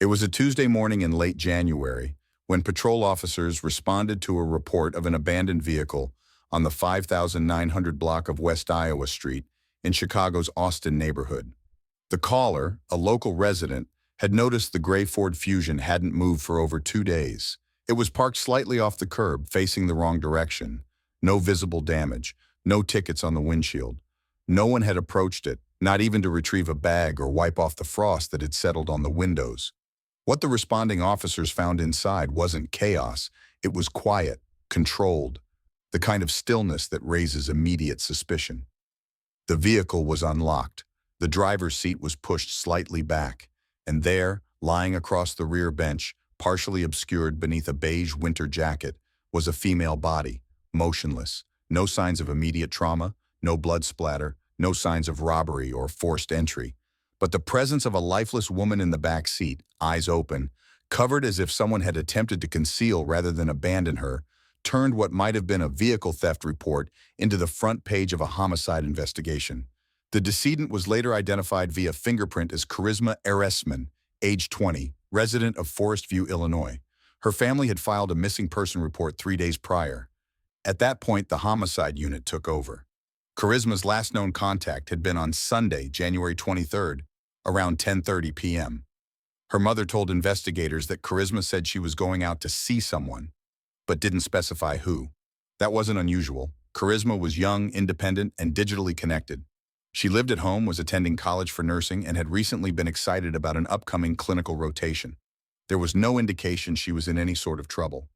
It was a Tuesday morning in late January when patrol officers responded to a report of an abandoned vehicle on the 5900 block of West Iowa Street in Chicago's Austin neighborhood. The caller, a local resident, had noticed the gray Ford Fusion hadn't moved for over 2 days. It was parked slightly off the curb, facing the wrong direction. No visible damage, no tickets on the windshield. No one had approached it, not even to retrieve a bag or wipe off the frost that had settled on the windows. What the responding officers found inside wasn't chaos, it was quiet, controlled, the kind of stillness that raises immediate suspicion. The vehicle was unlocked, the driver's seat was pushed slightly back, and there, lying across the rear bench, partially obscured beneath a beige winter jacket, was a female body, motionless, no signs of immediate trauma, no blood splatter, no signs of robbery or forced entry. But the presence of a lifeless woman in the back seat, eyes open, covered as if someone had attempted to conceal rather than abandon her, turned what might have been a vehicle theft report into the front page of a homicide investigation. The decedent was later identified via fingerprint as Charisma Eresman, age 20, resident of Forest View, Illinois. Her family had filed a missing person report 3 days prior. At that point, the homicide unit took over. Charisma's last known contact had been on Sunday, January 23rd, around 10:30 p.m. Her mother told investigators that Charisma said she was going out to see someone, but didn't specify who. That wasn't unusual. Charisma was young, independent, and digitally connected. She lived at home, was attending college for nursing, and had recently been excited about an upcoming clinical rotation. There was no indication she was in any sort of trouble.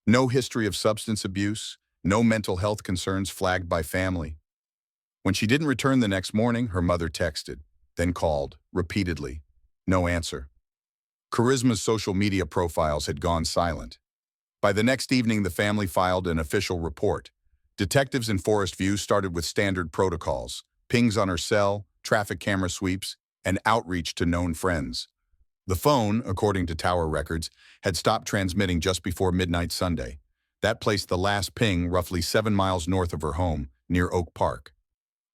No history of substance abuse, no mental health concerns flagged by family. When she didn't return the next morning, her mother texted, then called, repeatedly. No answer. Charisma's social media profiles had gone silent. By the next evening, the family filed an official report. Detectives in Forest View started with standard protocols, pings on her cell, traffic camera sweeps, and outreach to known friends. The phone, according to tower records, had stopped transmitting just before midnight Sunday. That placed the last ping roughly 7 miles north of her home, near Oak Park.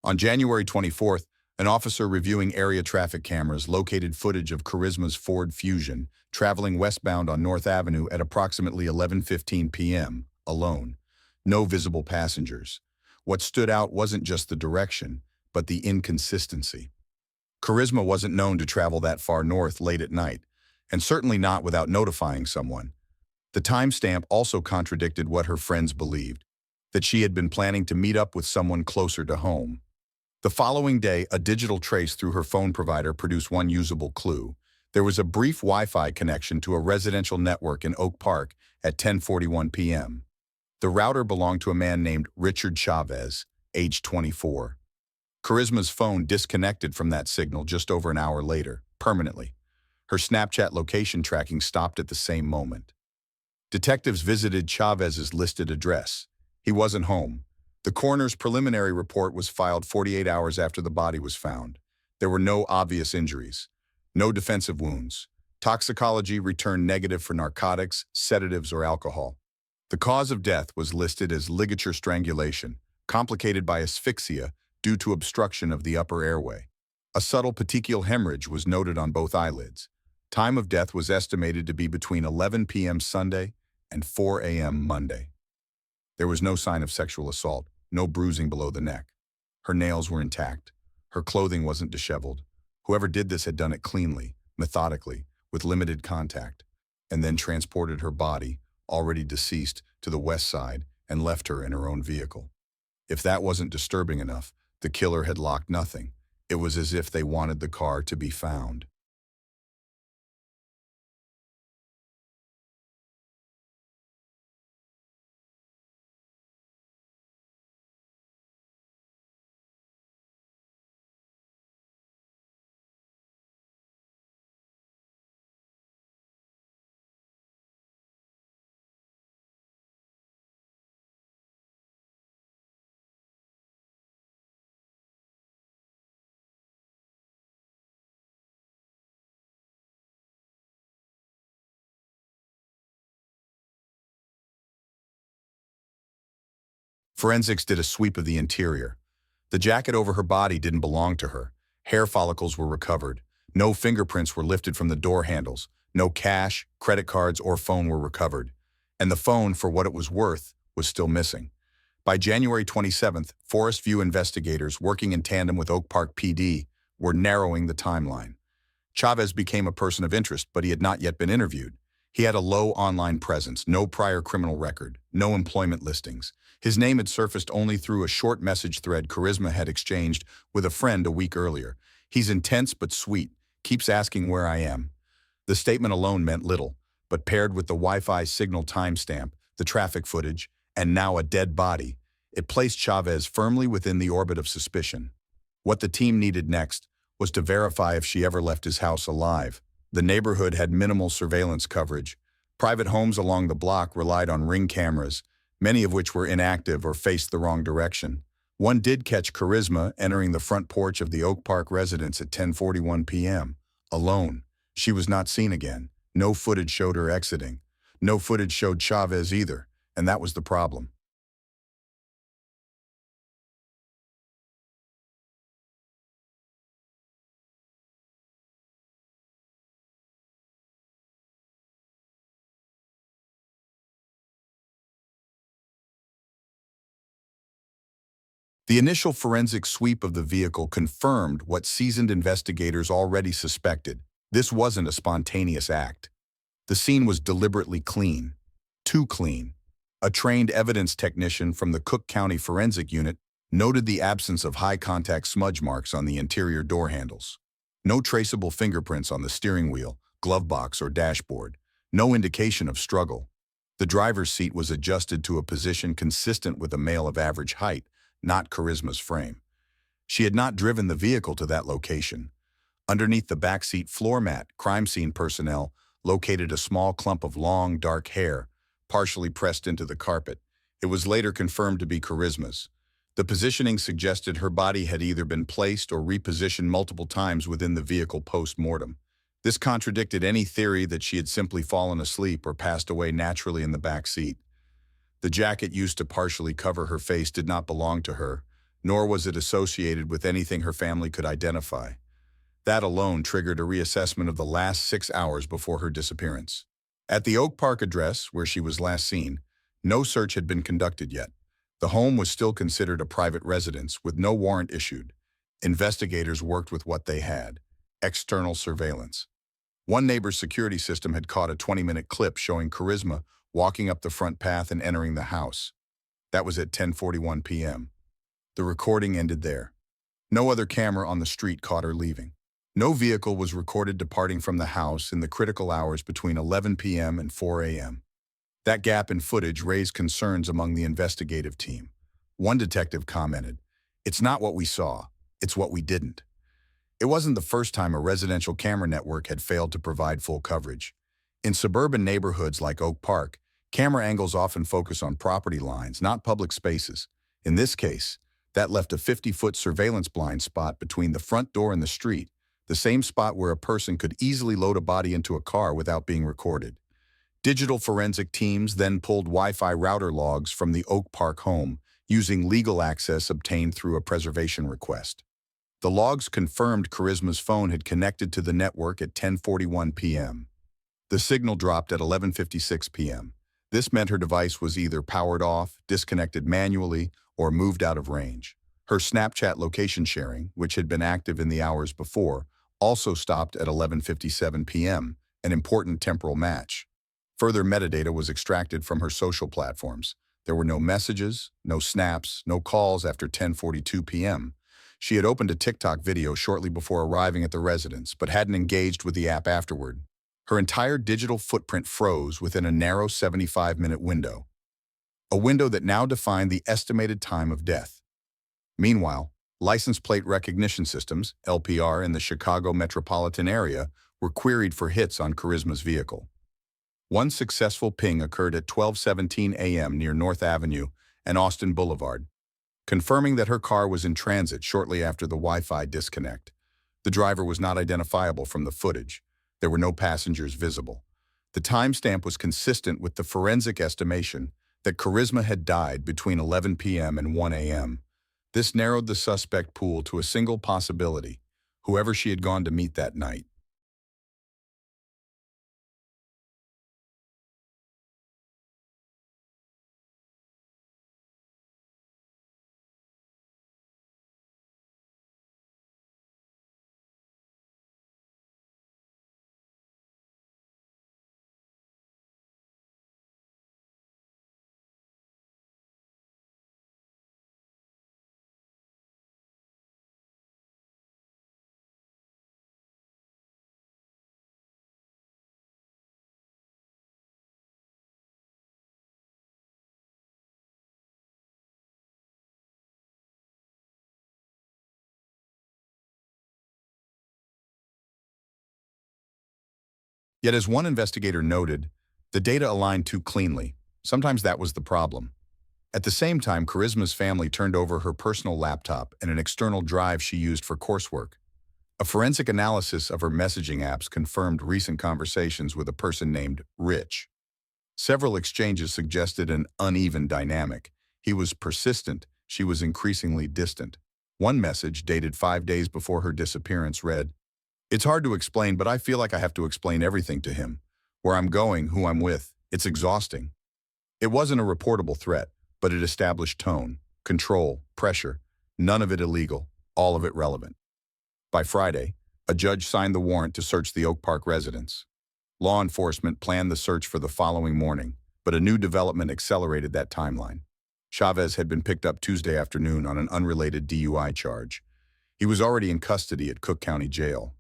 On January 24th, an officer reviewing area traffic cameras located footage of Charisma's Ford Fusion traveling westbound on North Avenue at approximately 11:15 p.m., alone. No visible passengers. What stood out wasn't just the direction, but the inconsistency. Charisma wasn't known to travel that far north late at night, and certainly not without notifying someone. The timestamp also contradicted what her friends believed, that she had been planning to meet up with someone closer to home. The following day, a digital trace through her phone provider produced one usable clue. There was a brief Wi-Fi connection to a residential network in Oak Park at 10:41 p.m. The router belonged to a man named Richard Chavez, age 24. Charisma's phone disconnected from that signal just over an hour later, permanently. Her Snapchat location tracking stopped at the same moment. Detectives visited Chavez's listed address. He wasn't home. The coroner's preliminary report was filed 48 hours after the body was found. There were no obvious injuries, no defensive wounds. Toxicology returned negative for narcotics, sedatives, or alcohol. The cause of death was listed as ligature strangulation, complicated by asphyxia due to obstruction of the upper airway. A subtle petechial hemorrhage was noted on both eyelids. Time of death was estimated to be between 11 p.m. Sunday and 4 a.m. Monday. There was no sign of sexual assault, no bruising below the neck. Her nails were intact. Her clothing wasn't disheveled. Whoever did this had done it cleanly, methodically, with limited contact, and then transported her body, already deceased, to the west side and left her in her own vehicle. If that wasn't disturbing enough, the killer had locked nothing. It was as if they wanted the car to be found. Forensics did a sweep of the interior. The jacket over her body didn't belong to her. Hair follicles were recovered. No fingerprints were lifted from the door handles. No cash, credit cards, or phone were recovered, and the phone, for what it was worth, was still missing. By January 27th, Forest View investigators working in tandem with Oak Park PD were narrowing the timeline. Chavez became a person of interest, but he had not yet been interviewed. He had a low online presence, no prior criminal record, no employment listings. His name had surfaced only through a short message thread Charisma had exchanged with a friend a week earlier. He's intense but sweet, keeps asking where I am. The statement alone meant little, but paired with the Wi-Fi signal timestamp, the traffic footage, and now a dead body, it placed Chavez firmly within the orbit of suspicion. What the team needed next was to verify if she ever left his house alive. The neighborhood had minimal surveillance coverage. Private homes along the block relied on Ring cameras, many of which were inactive or faced the wrong direction. One did catch Charisma entering the front porch of the Oak Park residence at 10:41 p.m., alone. She was not seen again. No footage showed her exiting. No footage showed Chavez either, and that was the problem. The initial forensic sweep of the vehicle confirmed what seasoned investigators already suspected. This wasn't a spontaneous act. The scene was deliberately clean. Too clean. A trained evidence technician from the Cook County Forensic Unit noted the absence of high-contact smudge marks on the interior door handles. No traceable fingerprints on the steering wheel, glove box, or dashboard. No indication of struggle. The driver's seat was adjusted to a position consistent with a male of average height, not Charisma's frame. She had not driven the vehicle to that location. Underneath the backseat floor mat, crime scene personnel located a small clump of long, dark hair, partially pressed into the carpet. It was later confirmed to be Charisma's. The positioning suggested her body had either been placed or repositioned multiple times within the vehicle post-mortem. This contradicted any theory that she had simply fallen asleep or passed away naturally in the back seat. The jacket used to partially cover her face did not belong to her, nor was it associated with anything her family could identify. That alone triggered a reassessment of the last 6 hours before her disappearance. At the Oak Park address, where she was last seen, no search had been conducted yet. The home was still considered a private residence with no warrant issued. Investigators worked with what they had: external surveillance. One neighbor's security system had caught a 20-minute clip showing Charisma walking up the front path and entering the house. That was at 10:41 p.m. The recording ended there. No other camera on the street caught her leaving. No vehicle was recorded departing from the house in the critical hours between 11 p.m. and 4 a.m. That gap in footage raised concerns among the investigative team. One detective commented, "It's not what we saw, it's what we didn't." It wasn't the first time a residential camera network had failed to provide full coverage. In suburban neighborhoods like Oak Park, camera angles often focus on property lines, not public spaces. In this case, that left a 50-foot surveillance blind spot between the front door and the street, the same spot where a person could easily load a body into a car without being recorded. Digital forensic teams then pulled Wi-Fi router logs from the Oak Park home, using legal access obtained through a preservation request. The logs confirmed Charisma's phone had connected to the network at 10:41 p.m. The signal dropped at 11:56 p.m. This meant her device was either powered off, disconnected manually, or moved out of range. Her Snapchat location sharing, which had been active in the hours before, also stopped at 11:57 p.m., an important temporal match. Further metadata was extracted from her social platforms. There were no messages, no snaps, no calls after 10:42 p.m. She had opened a TikTok video shortly before arriving at the residence, but hadn't engaged with the app afterward. Her entire digital footprint froze within a narrow 75-minute window, a window that now defined the estimated time of death. Meanwhile, license plate recognition systems, LPR, in the Chicago metropolitan area were queried for hits on Charisma's vehicle. One successful ping occurred at 12:17 a.m. near North Avenue and Austin Boulevard, confirming that her car was in transit shortly after the Wi-Fi disconnect. The driver was not identifiable from the footage. There were no passengers visible. The timestamp was consistent with the forensic estimation that Charisma had died between 11 p.m. and 1 a.m. This narrowed the suspect pool to a single possibility: whoever she had gone to meet that night. Yet as one investigator noted, the data aligned too cleanly. Sometimes that was the problem. At the same time, Charisma's family turned over her personal laptop and an external drive she used for coursework. A forensic analysis of her messaging apps confirmed recent conversations with a person named Rich. Several exchanges suggested an uneven dynamic. He was persistent, she was increasingly distant. One message, dated 5 days before her disappearance, read, "It's hard to explain, but I feel like I have to explain everything to him. Where I'm going, who I'm with. It's exhausting." It wasn't a reportable threat, but it established tone, control, pressure, none of it illegal, all of it relevant. By Friday, a judge signed the warrant to search the Oak Park residence. Law enforcement planned the search for the following morning, but a new development accelerated that timeline. Chavez had been picked up Tuesday afternoon on an unrelated DUI charge. He was already in custody at Cook County Jail.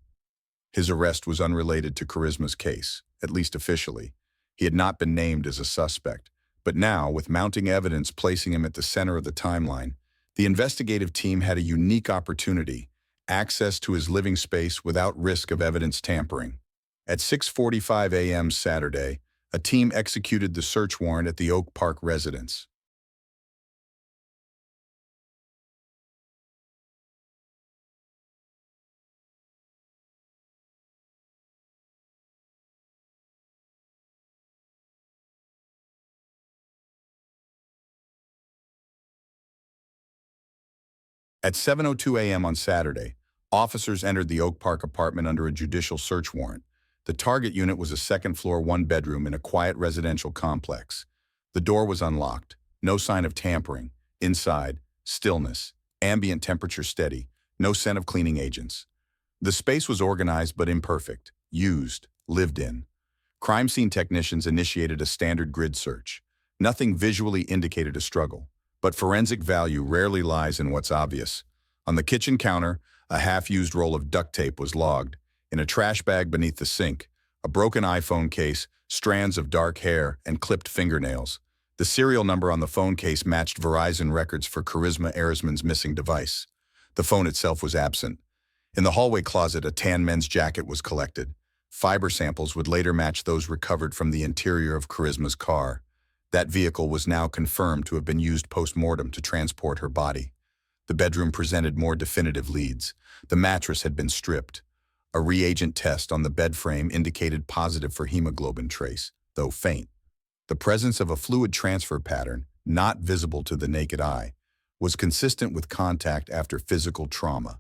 His arrest was unrelated to Charisma's case, at least officially. He had not been named as a suspect. But now, with mounting evidence placing him at the center of the timeline, the investigative team had a unique opportunity: access to his living space without risk of evidence tampering. At 6:45 a.m. Saturday, a team executed the search warrant at the Oak Park residence. At 7:02 a.m. on Saturday, officers entered the Oak Park apartment under a judicial search warrant. The target unit was a second-floor, one-bedroom in a quiet residential complex. The door was unlocked. No sign of tampering. Inside, stillness. Ambient temperature steady. No scent of cleaning agents. The space was organized but imperfect. Used. Lived in. Crime scene technicians initiated a standard grid search. Nothing visually indicated a struggle. But forensic value rarely lies in what's obvious. On the kitchen counter, a half-used roll of duct tape was logged. In a trash bag beneath the sink, a broken iPhone case, strands of dark hair, and clipped fingernails. The serial number on the phone case matched Verizon records for Charisma Erisman's missing device. The phone itself was absent. In the hallway closet, a tan men's jacket was collected. Fiber samples would later match those recovered from the interior of Charisma's car. That vehicle was now confirmed to have been used post-mortem to transport her body. The bedroom presented more definitive leads. The mattress had been stripped. A reagent test on the bed frame indicated positive for hemoglobin trace, though faint. The presence of a fluid transfer pattern, not visible to the naked eye, was consistent with contact after physical trauma.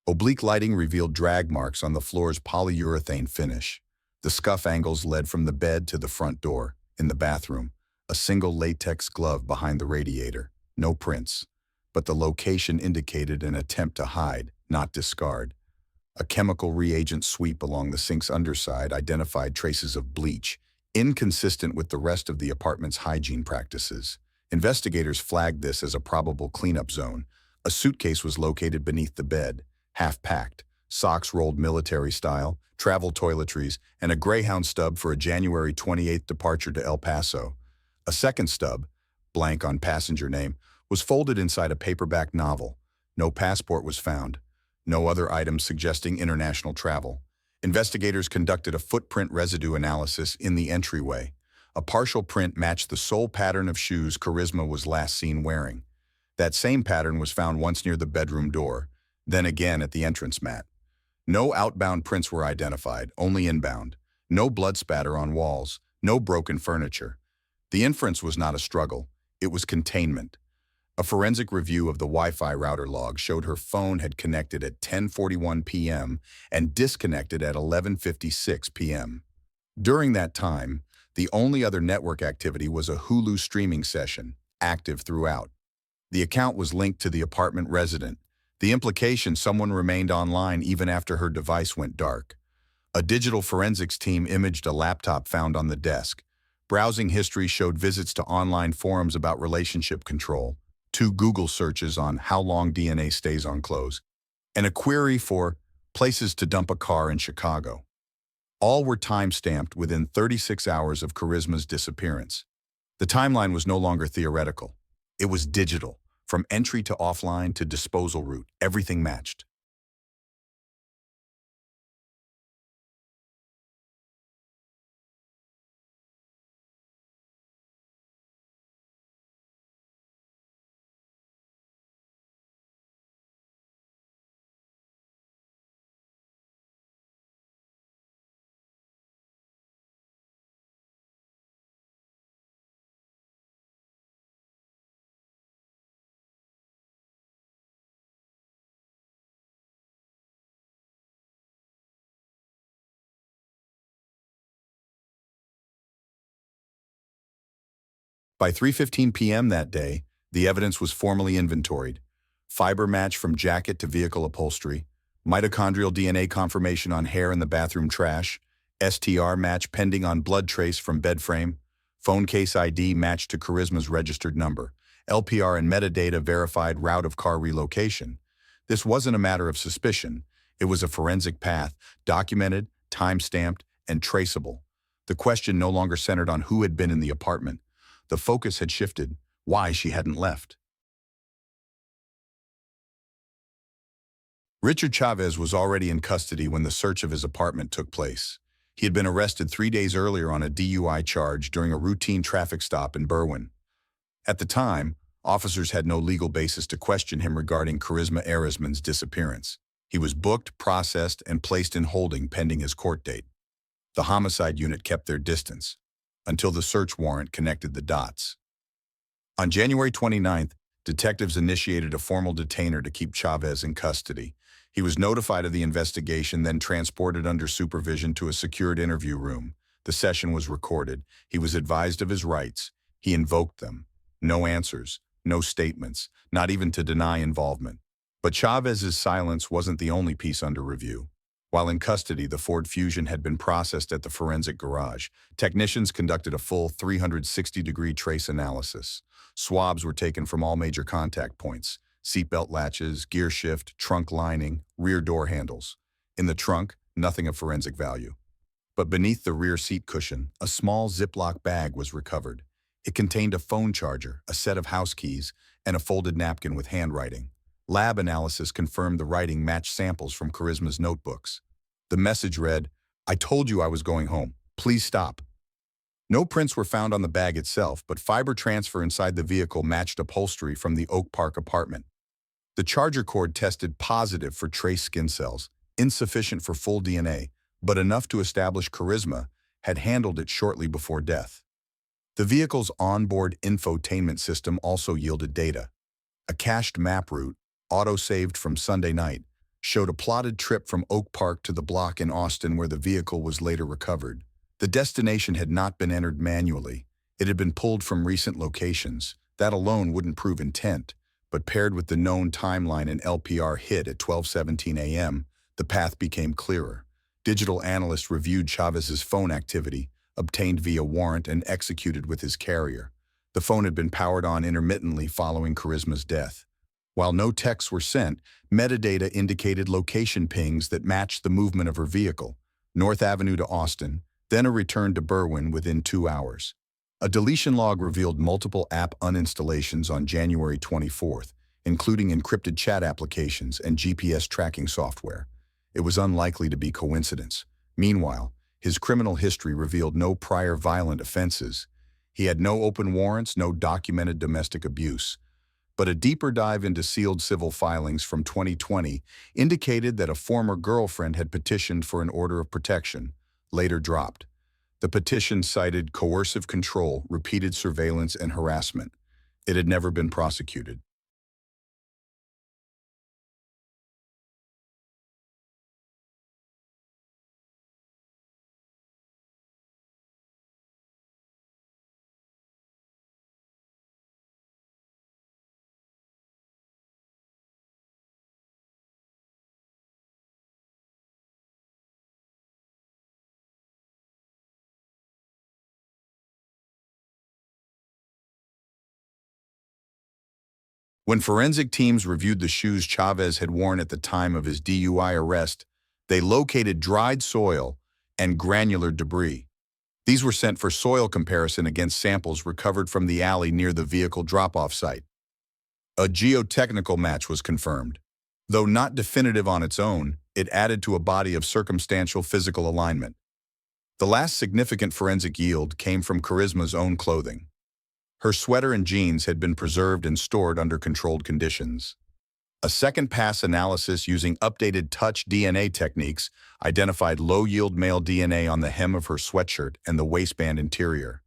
Oblique lighting revealed drag marks on the floor's polyurethane finish. The scuff angles led from the bed to the front door. In the bathroom, a single latex glove behind the radiator. No prints. But the location indicated an attempt to hide, not discard. A chemical reagent sweep along the sink's underside identified traces of bleach, inconsistent with the rest of the apartment's hygiene practices. Investigators flagged this as a probable cleanup zone. A suitcase was located beneath the bed, half-packed, socks rolled military style, travel toiletries, and a Greyhound stub for a January 28th departure to El Paso. A second stub, blank on passenger name, was folded inside a paperback novel. No passport was found. No other items suggesting international travel. Investigators conducted a footprint residue analysis in the entryway. A partial print matched the sole pattern of shoes Charisma was last seen wearing. That same pattern was found once near the bedroom door, then again at the entrance mat. No outbound prints were identified, only inbound. No blood spatter on walls, no broken furniture. The inference was not a struggle, it was containment. A forensic review of the Wi-Fi router log showed her phone had connected at 10:41 p.m. and disconnected at 11:56 p.m. During that time, the only other network activity was a Hulu streaming session, active throughout. The account was linked to the apartment resident. The implication: someone remained online even after her device went dark. A digital forensics team imaged a laptop found on the desk. Browsing history showed visits to online forums about relationship control, 2 Google searches on how long DNA stays on clothes, and a query for places to dump a car in Chicago. All were time-stamped within 36 hours of Charisma's disappearance. The timeline was no longer theoretical. It was digital. From entry to offline to disposal route, everything matched. By 3:15 p.m. that day, the evidence was formally inventoried. Fiber match from jacket to vehicle upholstery, mitochondrial DNA confirmation on hair in the bathroom trash, STR match pending on blood trace from bed frame, phone case ID matched to Charisma's registered number, LPR and metadata verified route of car relocation. This wasn't a matter of suspicion. It was a forensic path, documented, time-stamped, and traceable. The question no longer centered on who had been in the apartment. The focus had shifted, why she hadn't left. Richard Chavez was already in custody when the search of his apartment took place. He had been arrested 3 days earlier on a DUI charge during a routine traffic stop in Berwyn. At the time, officers had no legal basis to question him regarding Charisma Erisman's disappearance. He was booked, processed, and placed in holding pending his court date. The homicide unit kept their distance until the search warrant connected the dots. On January 29th, detectives initiated a formal detainer to keep Chavez in custody. He was notified of the investigation, then transported under supervision to a secured interview room. The session was recorded. He was advised of his rights. He invoked them. No answers, no statements, not even to deny involvement. But Chavez's silence wasn't the only piece under review. While in custody, the Ford Fusion had been processed at the forensic garage. Technicians conducted a full 360-degree trace analysis. Swabs were taken from all major contact points: seatbelt latches, gear shift, trunk lining, rear door handles. In the trunk, nothing of forensic value. But beneath the rear seat cushion, a small Ziploc bag was recovered. It contained a phone charger, a set of house keys, and a folded napkin with handwriting. Lab analysis confirmed the writing matched samples from Charisma's notebooks. The message read, "I told you I was going home. Please stop." No prints were found on the bag itself, but fiber transfer inside the vehicle matched upholstery from the Oak Park apartment. The charger cord tested positive for trace skin cells, insufficient for full DNA, but enough to establish Charisma had handled it shortly before death. The vehicle's onboard infotainment system also yielded data. A cached map route, auto-saved from Sunday night, showed a plotted trip from Oak Park to the block in Austin where the vehicle was later recovered. The destination had not been entered manually. It had been pulled from recent locations. That alone wouldn't prove intent, but paired with the known timeline and LPR hit at 12:17 a.m., the path became clearer. Digital analysts reviewed Chavez's phone activity, obtained via warrant and executed with his carrier. The phone had been powered on intermittently following Charisma's death. While no texts were sent, metadata indicated location pings that matched the movement of her vehicle: North Avenue to Austin, then a return to Berwyn within 2 hours. A deletion log revealed multiple app uninstallations on January 24th, including encrypted chat applications and GPS tracking software. It was unlikely to be coincidence. Meanwhile, his criminal history revealed no prior violent offenses. He had no open warrants, no documented domestic abuse. But a deeper dive into sealed civil filings from 2020 indicated that a former girlfriend had petitioned for an order of protection, later dropped. The petition cited coercive control, repeated surveillance, and harassment. It had never been prosecuted. When forensic teams reviewed the shoes Chavez had worn at the time of his DUI arrest, they located dried soil and granular debris. These were sent for soil comparison against samples recovered from the alley near the vehicle drop-off site. A geotechnical match was confirmed. Though not definitive on its own, it added to a body of circumstantial physical alignment. The last significant forensic yield came from Charisma's own clothing. Her sweater and jeans had been preserved and stored under controlled conditions. A second-pass analysis using updated touch DNA techniques identified low-yield male DNA on the hem of her sweatshirt and the waistband interior.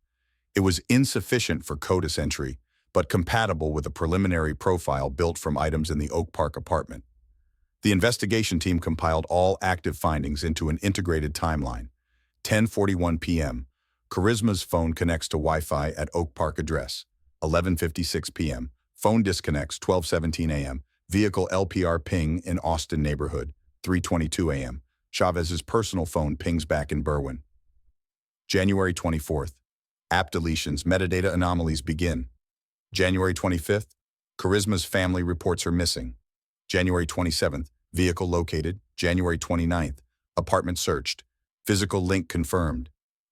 It was insufficient for CODIS entry, but compatible with a preliminary profile built from items in the Oak Park apartment. The investigation team compiled all active findings into an integrated timeline. 10:41 p.m. Charisma's phone connects to Wi-Fi at Oak Park address. 11:56 p.m. Phone disconnects 12:17 a.m. Vehicle LPR ping in Austin neighborhood. 3:22 a.m. Chavez's personal phone pings back in Berwyn. January 24th. App deletions, metadata anomalies begin. January 25th. Charisma's family reports her missing. January 27th. Vehicle located. January 29th. Apartment searched. Physical link confirmed.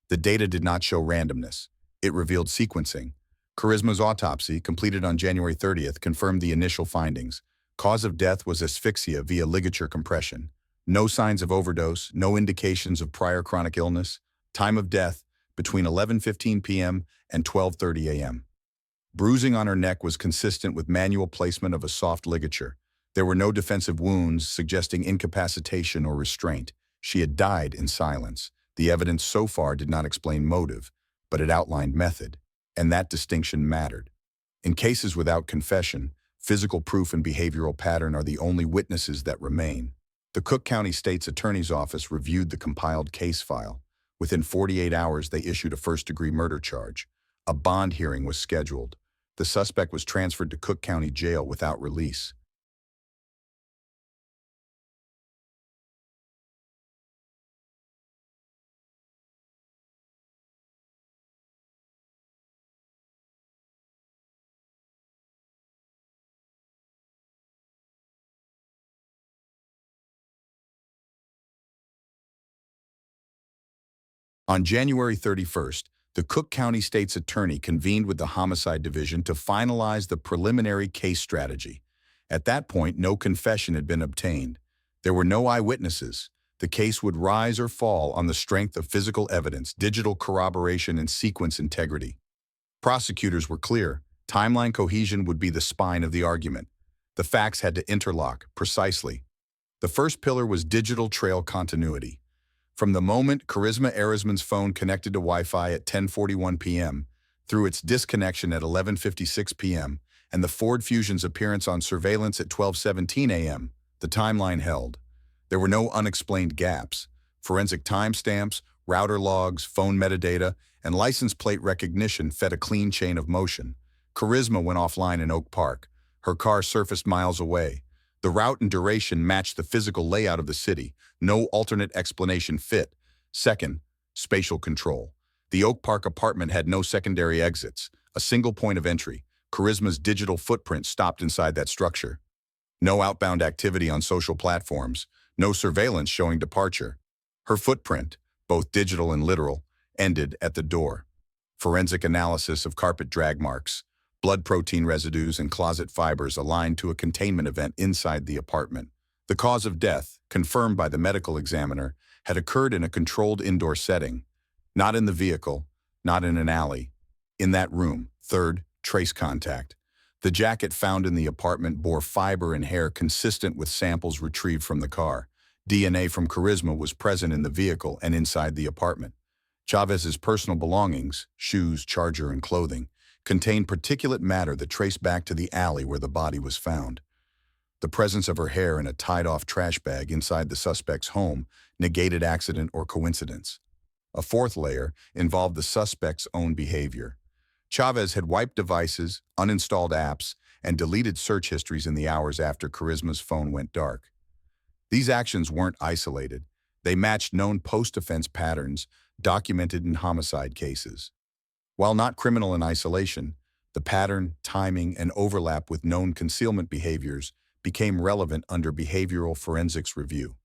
The data did not show randomness. It revealed sequencing. Charisma's autopsy, completed on January 30th, confirmed the initial findings. Cause of death was asphyxia via ligature compression. No signs of overdose, no indications of prior chronic illness. Time of death, between 11:15 p.m. and 12:30 a.m. Bruising on her neck was consistent with manual placement of a soft ligature. There were no defensive wounds suggesting incapacitation or restraint. She had died in silence. The evidence so far did not explain motive, but it outlined method, and that distinction mattered. In cases without confession, physical proof and behavioral pattern are the only witnesses that remain. The Cook County State's Attorney's Office reviewed the compiled case file. Within 48 hours, they issued a first-degree murder charge. A bond hearing was scheduled. The suspect was transferred to Cook County Jail without release. On January 31st, the Cook County State's Attorney convened with the Homicide Division to finalize the preliminary case strategy. At that point, no confession had been obtained. There were no eyewitnesses. The case would rise or fall on the strength of physical evidence, digital corroboration, and sequence integrity. Prosecutors were clear. Timeline cohesion would be the spine of the argument. The facts had to interlock, precisely. The first pillar was digital trail continuity. From the moment Charisma Arizman's phone connected to Wi-Fi at 10:41 p.m., through its disconnection at 11:56 p.m., and the Ford Fusion's appearance on surveillance at 12:17 a.m., the timeline held. There were no unexplained gaps. Forensic timestamps, router logs, phone metadata, and license plate recognition fed a clean chain of motion. Charisma went offline in Oak Park. Her car surfaced miles away. The route and duration matched the physical layout of the city. No alternate explanation fit. Second, spatial control. The Oak Park apartment had no secondary exits, a single point of entry. Charisma's digital footprint stopped inside that structure. No outbound activity on social platforms, no surveillance showing departure. Her footprint, both digital and literal, ended at the door. Forensic analysis of carpet drag marks, blood protein residues, and closet fibers aligned to a containment event inside the apartment. The cause of death, confirmed by the medical examiner, had occurred in a controlled indoor setting. Not in the vehicle, not in an alley. In that room. Third, trace contact. The jacket found in the apartment bore fiber and hair consistent with samples retrieved from the car. DNA from Charisma was present in the vehicle and inside the apartment. Chavez's personal belongings, shoes, charger, and clothing, contained particulate matter that traced back to the alley where the body was found. The presence of her hair in a tied-off trash bag inside the suspect's home negated accident or coincidence. A fourth layer involved the suspect's own behavior. Chavez had wiped devices, uninstalled apps, and deleted search histories in the hours after Charisma's phone went dark. These actions weren't isolated. They matched known post-offense patterns documented in homicide cases. While not criminal in isolation, the pattern, timing, and overlap with known concealment behaviors became relevant under behavioral forensics review.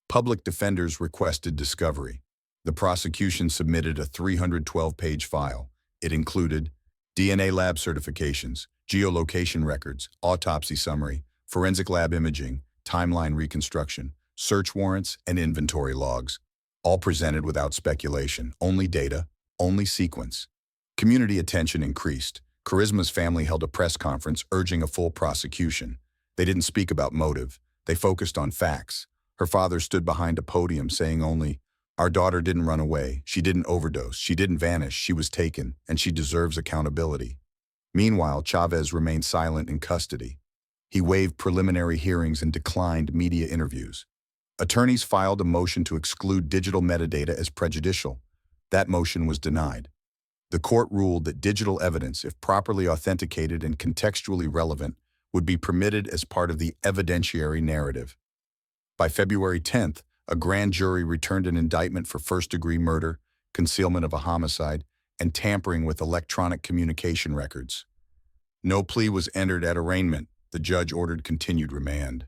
Public defenders requested discovery. The prosecution submitted a 312-page file. It included DNA lab certifications, geolocation records, autopsy summary, forensic lab imaging, timeline reconstruction, search warrants, and inventory logs, all presented without speculation, only data, only sequence. Community attention increased. Charisma's family held a press conference urging a full prosecution. They didn't speak about motive. They focused on facts. Her father stood behind a podium saying only, "Our daughter didn't run away. She didn't overdose. She didn't vanish. She was taken, and she deserves accountability." Meanwhile, Chavez remained silent in custody. He waived preliminary hearings and declined media interviews. Attorneys filed a motion to exclude digital metadata as prejudicial. That motion was denied. The court ruled that digital evidence, if properly authenticated and contextually relevant, would be permitted as part of the evidentiary narrative. By February 10th, a grand jury returned an indictment for first-degree murder, concealment of a homicide, and tampering with electronic communication records. No plea was entered at arraignment. The judge ordered continued remand.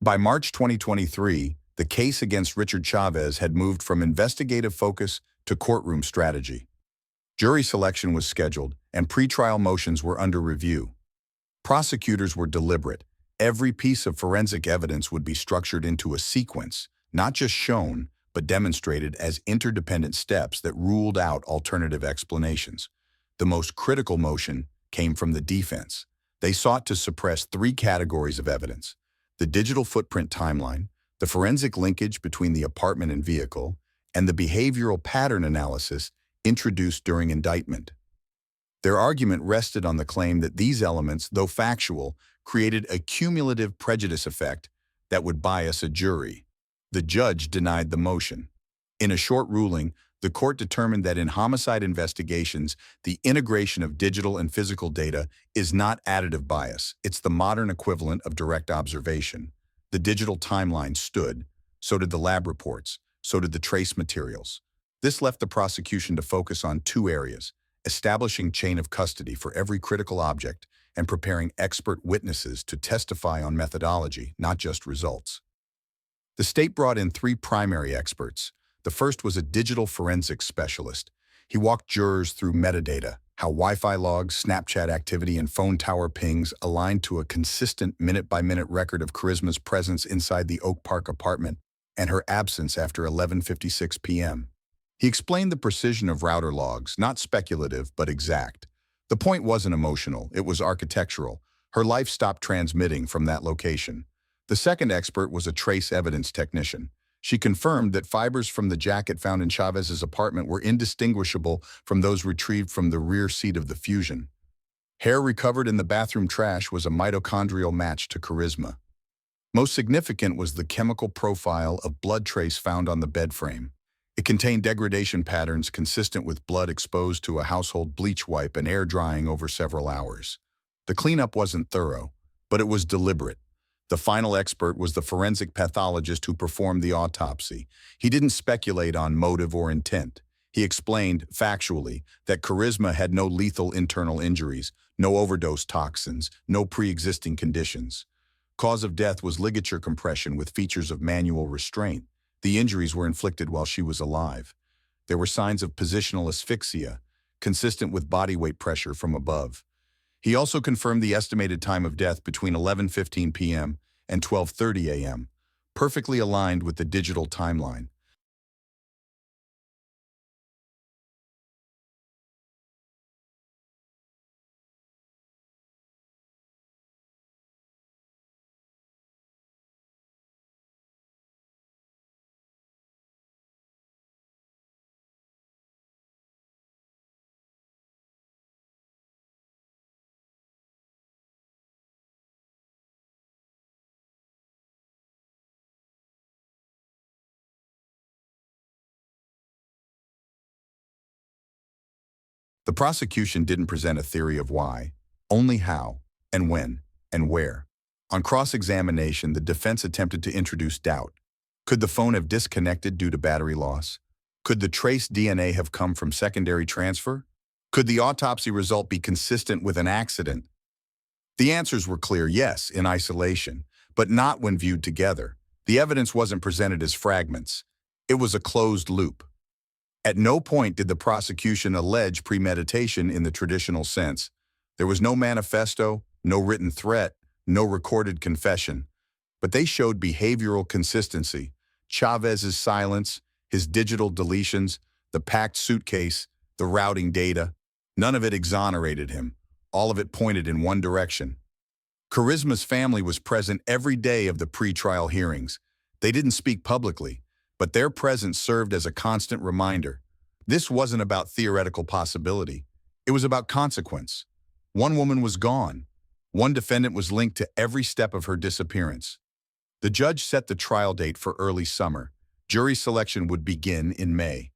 By March 2023, the case against Richard Chavez had moved from investigative focus to courtroom strategy. Jury selection was scheduled, and pretrial motions were under review. Prosecutors were deliberate. Every piece of forensic evidence would be structured into a sequence, not just shown, but demonstrated as interdependent steps that ruled out alternative explanations. The most critical motion came from the defense. They sought to suppress three categories of evidence: the digital footprint timeline, the forensic linkage between the apartment and vehicle, and the behavioral pattern analysis introduced during indictment. Their argument rested on the claim that these elements, though factual, created a cumulative prejudice effect that would bias a jury. The judge denied the motion. In a short ruling, the court determined that in homicide investigations, the integration of digital and physical data is not additive bias. It's the modern equivalent of direct observation. The digital timeline stood, so did the lab reports, so did the trace materials. This left the prosecution to focus on two areas: establishing chain of custody for every critical object and preparing expert witnesses to testify on methodology, not just results. The state brought in three primary experts. The first was a digital forensics specialist. He walked jurors through metadata, how Wi-Fi logs, Snapchat activity, and phone tower pings aligned to a consistent minute-by-minute record of Charisma's presence inside the Oak Park apartment and her absence after 11:56 p.m. He explained the precision of router logs, not speculative, but exact. The point wasn't emotional, it was architectural. Her life stopped transmitting from that location. The second expert was a trace evidence technician. She confirmed that fibers from the jacket found in Chavez's apartment were indistinguishable from those retrieved from the rear seat of the Fusion. Hair recovered in the bathroom trash was a mitochondrial match to Charisma. Most significant was the chemical profile of blood trace found on the bed frame. It contained degradation patterns consistent with blood exposed to a household bleach wipe and air drying over several hours. The cleanup wasn't thorough, but it was deliberate. The final expert was the forensic pathologist who performed the autopsy. He didn't speculate on motive or intent. He explained, factually, that Charisma had no lethal internal injuries, no overdose toxins, no pre-existing conditions. Cause of death was ligature compression with features of manual restraint. The injuries were inflicted while she was alive. There were signs of positional asphyxia, consistent with body weight pressure from above. He also confirmed the estimated time of death between 11:15 p.m. and 12:30 a.m., perfectly aligned with the digital timeline. The prosecution didn't present a theory of why, only how, and when, and where. On cross-examination, the defense attempted to introduce doubt. Could the phone have disconnected due to battery loss? Could the trace DNA have come from secondary transfer? Could the autopsy result be consistent with an accident? The answers were clear: yes, in isolation, but not when viewed together. The evidence wasn't presented as fragments. It was a closed loop. At no point did the prosecution allege premeditation in the traditional sense. There was no manifesto, no written threat, no recorded confession. But they showed behavioral consistency. Chavez's silence, his digital deletions, The packed suitcase, the routing data, none of it exonerated him. All of it pointed in one direction. Charisma's family was present every day of the pre-trial hearings. They didn't speak publicly, but their presence served as a constant reminder. This wasn't about theoretical possibility. It was about consequence. One woman was gone. One defendant was linked to every step of her disappearance. The judge set the trial date for early summer. Jury selection would begin in May.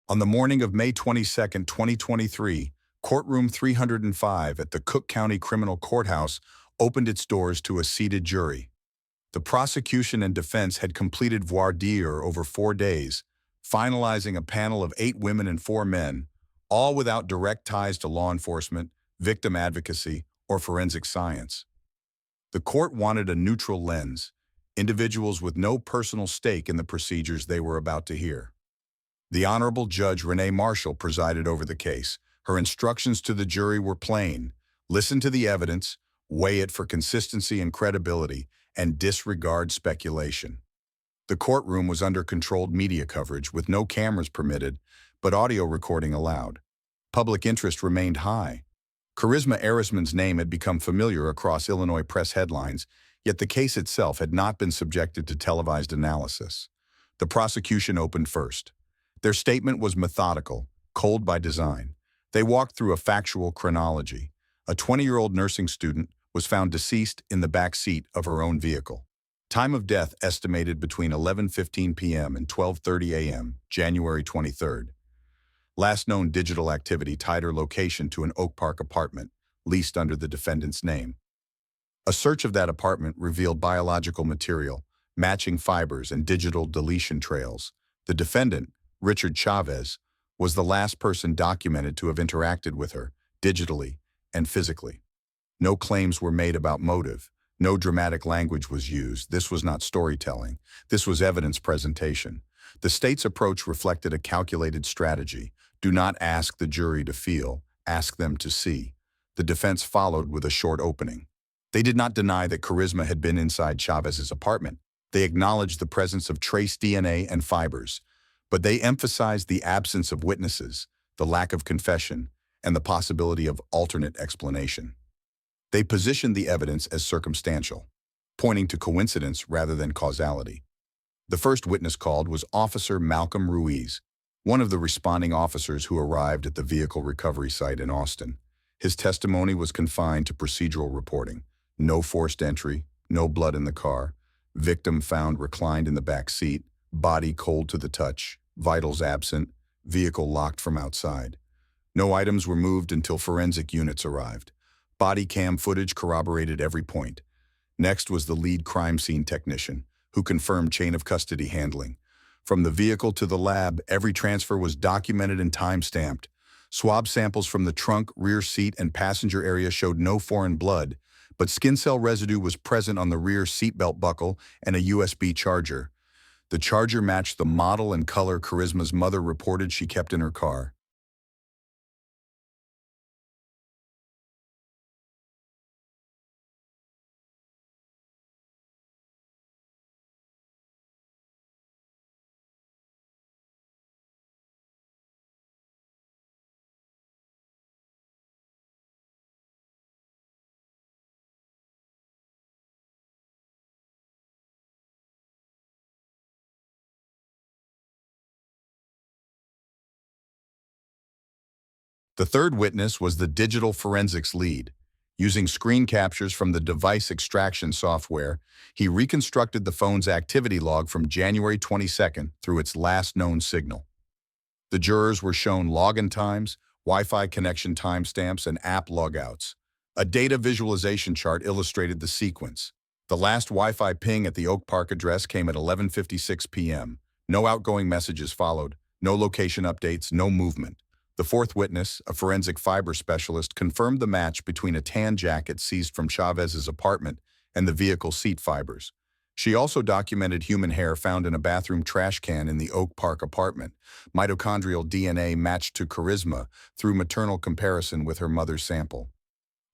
On the morning of May 22, 2023, courtroom 305 at the Cook County Criminal Courthouse opened its doors to a seated jury. The prosecution and defense had completed voir dire over 4 days, finalizing a panel of 8 women and 4 men, all without direct ties to law enforcement, victim advocacy, or forensic science. The court wanted a neutral lens, individuals with no personal stake in the procedures they were about to hear. The Honorable Judge Renee Marshall presided over the case. Her instructions to the jury were plain: listen to the evidence, weigh it for consistency and credibility, and disregard speculation. The courtroom was under controlled media coverage with no cameras permitted, but audio recording allowed. Public interest remained high. Charisma Arisman's name had become familiar across Illinois press headlines, yet the case itself had not been subjected to televised analysis. The prosecution opened first. Their statement was methodical, cold by design. They walked through a factual chronology. A 20-year-old nursing student was found deceased in the back seat of her own vehicle. Time of death estimated between 11:15 p.m. and 12:30 a.m., January 23rd. Last known digital activity tied her location to an Oak Park apartment, leased under the defendant's name. A search of that apartment revealed biological material, matching fibers and digital deletion trails. The defendant, Richard Chavez, was the last person documented to have interacted with her, digitally and physically. No claims were made about motive. No dramatic language was used. This was not storytelling. This was evidence presentation. The state's approach reflected a calculated strategy. Do not ask the jury to feel, ask them to see. The defense followed with a short opening. They did not deny that Charisma had been inside Chavez's apartment. They acknowledged the presence of trace DNA and fibers, but they emphasized the absence of witnesses, the lack of confession, and the possibility of alternate explanation. They positioned the evidence as circumstantial, pointing to coincidence rather than causality. The first witness called was Officer Malcolm Ruiz, one of the responding officers who arrived at the vehicle recovery site in Austin. His testimony was confined to procedural reporting. No forced entry, no blood in the car, victim found reclined in the back seat, body cold to the touch, vitals absent, vehicle locked from outside. No items were moved until forensic units arrived. Body cam footage corroborated every point. Next was the lead crime scene technician, who confirmed chain of custody handling. From the vehicle to the lab, every transfer was documented and time-stamped. Swab samples from the trunk, rear seat, and passenger area showed no foreign blood, but skin cell residue was present on the rear seatbelt buckle and a USB charger. The charger matched the model and color Charisma's mother reported she kept in her car. The third witness was the digital forensics lead. Using screen captures from the device extraction software, he reconstructed the phone's activity log from January 22nd through its last known signal. The jurors were shown login times, Wi-Fi connection timestamps, and app logouts. A data visualization chart illustrated the sequence. The last Wi-Fi ping at the Oak Park address came at 11:56 p.m. No outgoing messages followed, no location updates, no movement. The fourth witness, a forensic fiber specialist, confirmed the match between a tan jacket seized from Chavez's apartment and the vehicle seat fibers. She also documented human hair found in a bathroom trash can in the Oak Park apartment. Mitochondrial DNA matched to Charisma through maternal comparison with her mother's sample.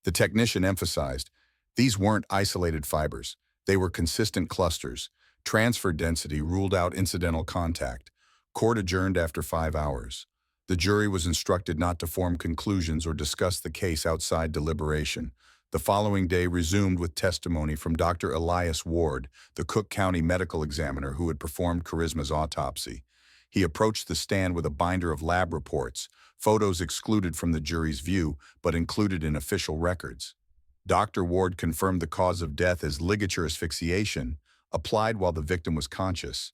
The technician emphasized, these weren't isolated fibers. They were consistent clusters. Transfer density ruled out incidental contact. Court adjourned after 5 hours. The jury was instructed not to form conclusions or discuss the case outside deliberation. The following day resumed with testimony from Dr. Elias Ward, the Cook County medical examiner who had performed Charisma's autopsy. He approached the stand with a binder of lab reports, photos excluded from the jury's view but included in official records. Dr. Ward confirmed the cause of death as ligature asphyxiation, applied while the victim was conscious.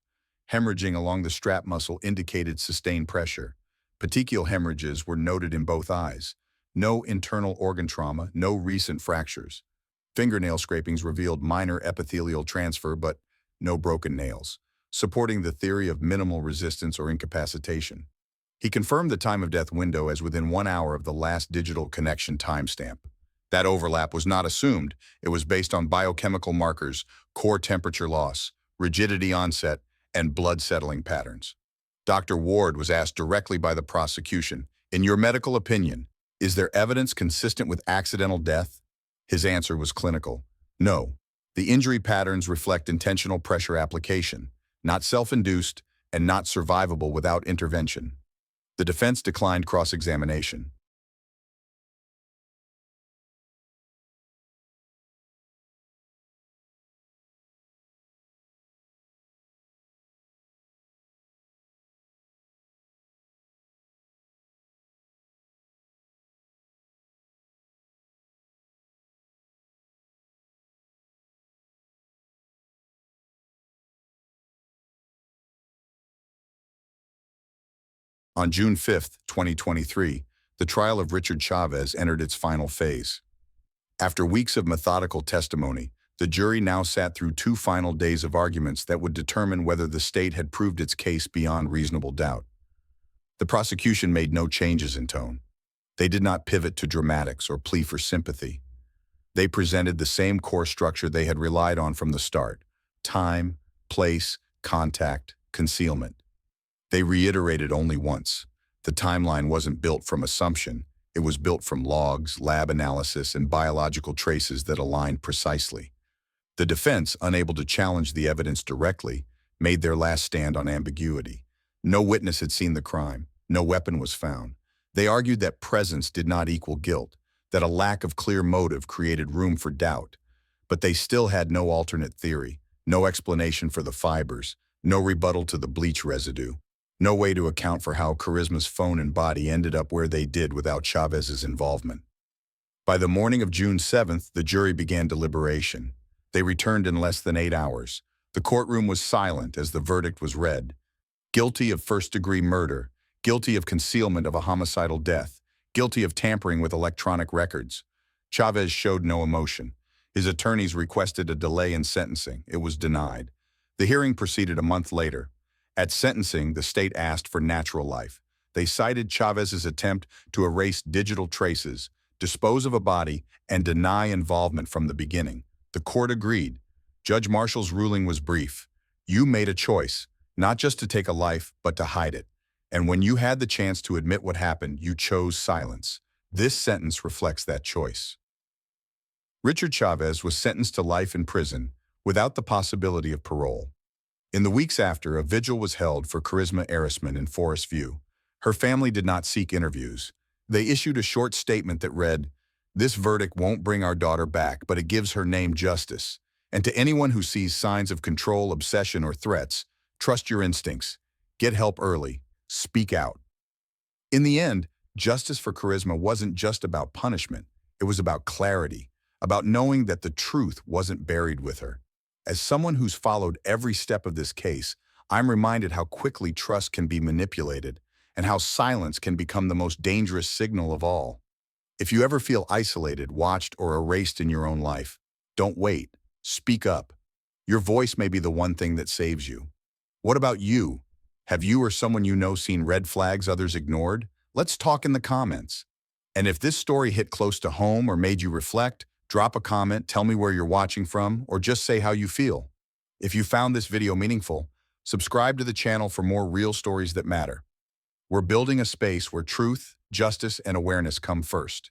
Hemorrhaging along the strap muscle indicated sustained pressure. Petechial hemorrhages were noted in both eyes. No internal organ trauma, no recent fractures. Fingernail scrapings revealed minor epithelial transfer but no broken nails, supporting the theory of minimal resistance or incapacitation. He confirmed the time of death window as within 1 hour of the last digital connection timestamp. That overlap was not assumed. It was based on biochemical markers, core temperature loss, rigidity onset, and blood settling patterns. Dr. Ward was asked directly by the prosecution, in your medical opinion, is there evidence consistent with accidental death? His answer was clinical. No. The injury patterns reflect intentional pressure application, not self-induced and not survivable without intervention. The defense declined cross-examination. On June 5, 2023, the trial of Richard Chavez entered its final phase. After weeks of methodical testimony, the jury now sat through 2 final days of arguments that would determine whether the state had proved its case beyond reasonable doubt. The prosecution made no changes in tone. They did not pivot to dramatics or plea for sympathy. They presented the same core structure they had relied on from the start: time, place, contact, concealment. They reiterated only once. The timeline wasn't built from assumption. It was built from logs, lab analysis, and biological traces that aligned precisely. The defense, unable to challenge the evidence directly, made their last stand on ambiguity. No witness had seen the crime. No weapon was found. They argued that presence did not equal guilt, that a lack of clear motive created room for doubt. But they still had no alternate theory, no explanation for the fibers, no rebuttal to the bleach residue. No way to account for how Charisma's phone and body ended up where they did without Chavez's involvement. By the morning of June 7th, the jury began deliberation. They returned in less than 8 hours. The courtroom was silent as the verdict was read. Guilty of first-degree murder, guilty of concealment of a homicidal death, guilty of tampering with electronic records. Chavez showed no emotion. His attorneys requested a delay in sentencing. It was denied. The hearing proceeded a month later. At sentencing, the state asked for natural life. They cited Chavez's attempt to erase digital traces, dispose of a body, and deny involvement from the beginning. The court agreed. Judge Marshall's ruling was brief. You made a choice, not just to take a life, but to hide it. And when you had the chance to admit what happened, you chose silence. This sentence reflects that choice. Richard Chavez was sentenced to life in prison without the possibility of parole. In the weeks after, a vigil was held for Charisma Arisman in Forest View. Her family did not seek interviews. They issued a short statement that read, "This verdict won't bring our daughter back, but it gives her name justice. And to anyone who sees signs of control, obsession, or threats, trust your instincts. Get help early. Speak out." In the end, justice for Charisma wasn't just about punishment. It was about clarity, about knowing that the truth wasn't buried with her. As someone who's followed every step of this case, I'm reminded how quickly trust can be manipulated and how silence can become the most dangerous signal of all. If you ever feel isolated, watched, or erased in your own life, don't wait. Speak up. Your voice may be the one thing that saves you. What about you? Have you or someone you know seen red flags others ignored? Let's talk in the comments. And if this story hit close to home or made you reflect, drop a comment, tell me where you're watching from, or just say how you feel. If you found this video meaningful, subscribe to the channel for more real stories that matter. We're building a space where truth, justice, and awareness come first.